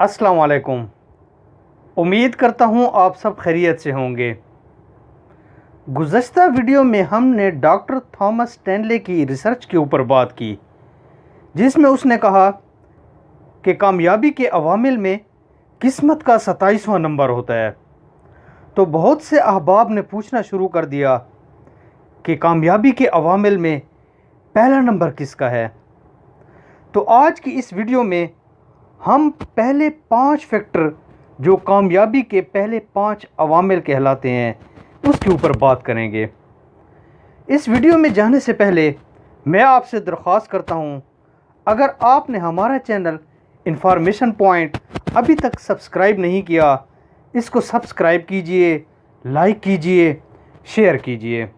अस्सलाम वालेकुम। उम्मीद करता हूँ आप सब खैरियत से होंगे। गुज़श्ता वीडियो में हमने डॉक्टर थॉमस स्टैनले की रिसर्च के ऊपर बात की, जिसमें उसने कहा कि कामयाबी के अवामिल में किस्मत का 27वां नंबर होता है। तो बहुत से अहबाब ने पूछना शुरू कर दिया कि कामयाबी के अवामिल में पहला नंबर किसका है। तो आज की इस वीडियो में हम पहले 5 फैक्टर जो कामयाबी के पहले 5 अवामिल कहलाते हैं उसके ऊपर बात करेंगे। इस वीडियो में जाने से पहले मैं आपसे दरख्वास्त करता हूं, अगर आपने हमारा चैनल इंफॉर्मेशन पॉइंट अभी तक सब्सक्राइब नहीं किया, इसको सब्सक्राइब कीजिए, लाइक कीजिए, शेयर कीजिए।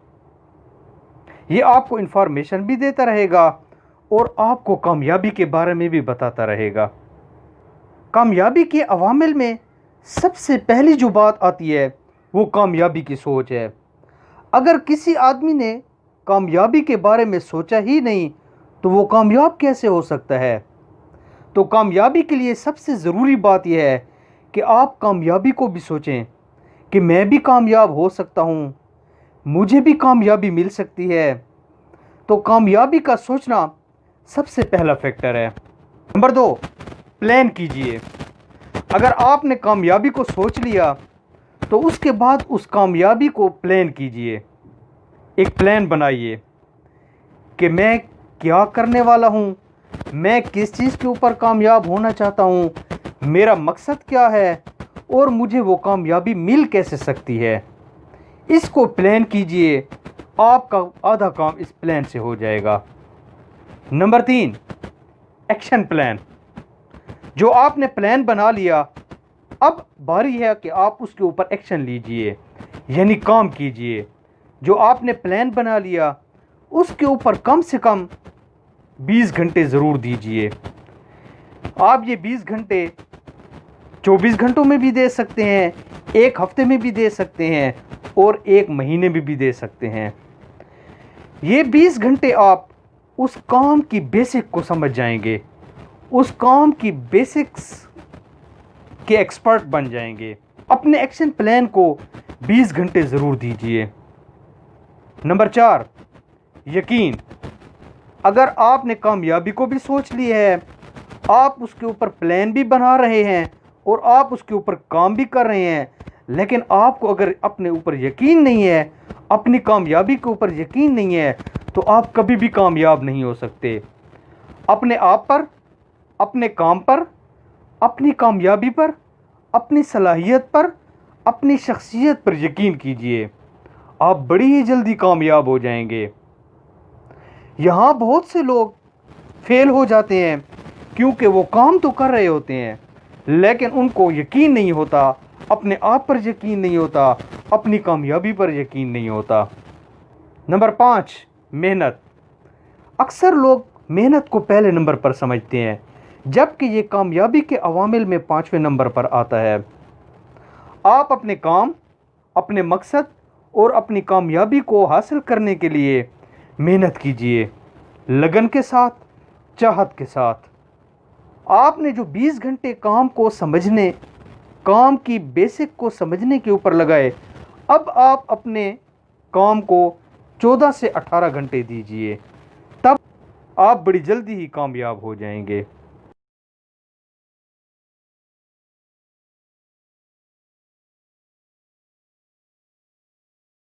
ये आपको इंफॉर्मेशन भी देता रहेगा और आपको कामयाबी के बारे में भी बताता रहेगा। कामयाबी के अवामिल में सबसे पहली जो बात आती है वो कामयाबी की सोच है। अगर किसी आदमी ने कामयाबी के बारे में सोचा ही नहीं तो वो कामयाब कैसे हो सकता है। तो कामयाबी के लिए सबसे ज़रूरी बात यह है कि आप कामयाबी को भी सोचें कि मैं भी कामयाब हो सकता हूँ, मुझे भी कामयाबी मिल सकती है। तो कामयाबी का सोचना सबसे पहला फैक्टर है। नंबर 2, प्लान कीजिए। अगर आपने कामयाबी को सोच लिया तो उसके बाद उस कामयाबी को प्लान कीजिए। एक प्लान बनाइए कि मैं क्या करने वाला हूँ, मैं किस चीज़ के ऊपर कामयाब होना चाहता हूँ, मेरा मकसद क्या है और मुझे वो कामयाबी मिल कैसे सकती है। इसको प्लान कीजिए, आपका आधा काम इस प्लान से हो जाएगा। Number 3, action plan. जो आपने प्लान बना लिया, अब बारी है कि आप उसके ऊपर एक्शन लीजिए, यानी काम कीजिए। जो आपने प्लान बना लिया उसके ऊपर कम से कम 20 घंटे ज़रूर दीजिए। आप ये 20 घंटे 24 घंटों में भी दे सकते हैं, एक हफ्ते में भी दे सकते हैं और एक महीने में भी दे सकते हैं। ये 20 घंटे आप उस काम की बेसिक को समझ जाएंगे, उस काम की बेसिक्स के एक्सपर्ट बन जाएंगे। अपने एक्शन प्लान को 20 घंटे ज़रूर दीजिए। नंबर 4, यकीन। अगर आपने कामयाबी को भी सोच ली है, आप उसके ऊपर प्लान भी बना रहे हैं और आप उसके ऊपर काम भी कर रहे हैं, लेकिन आपको अगर अपने ऊपर यकीन नहीं है, अपनी कामयाबी के ऊपर यकीन नहीं है, तो आप कभी भी कामयाब नहीं हो सकते। अपने आप पर, अपने काम पर, अपनी कामयाबी पर, अपनी सलाहियत पर, अपनी शख्सियत पर यकीन कीजिए। आप बड़ी ही जल्दी कामयाब हो जाएंगे। यहाँ बहुत से लोग फेल हो जाते हैं क्योंकि वो काम तो कर रहे होते हैं लेकिन उनको यकीन नहीं होता, अपने आप पर यकीन नहीं होता, अपनी कामयाबी पर यकीन नहीं होता। नंबर 5, मेहनत। अक्सर लोग मेहनत को पहले नंबर पर समझते हैं, जबकि ये कामयाबी के अवामिल में 5वें नंबर पर आता है। आप अपने काम, अपने मकसद और अपनी कामयाबी को हासिल करने के लिए मेहनत कीजिए, लगन के साथ, चाहत के साथ। आपने जो 20 घंटे काम को समझने, काम की बेसिक को समझने के ऊपर लगाए, अब आप अपने काम को 14 से 18 घंटे दीजिए, तब आप बड़ी जल्दी ही कामयाब हो जाएंगे।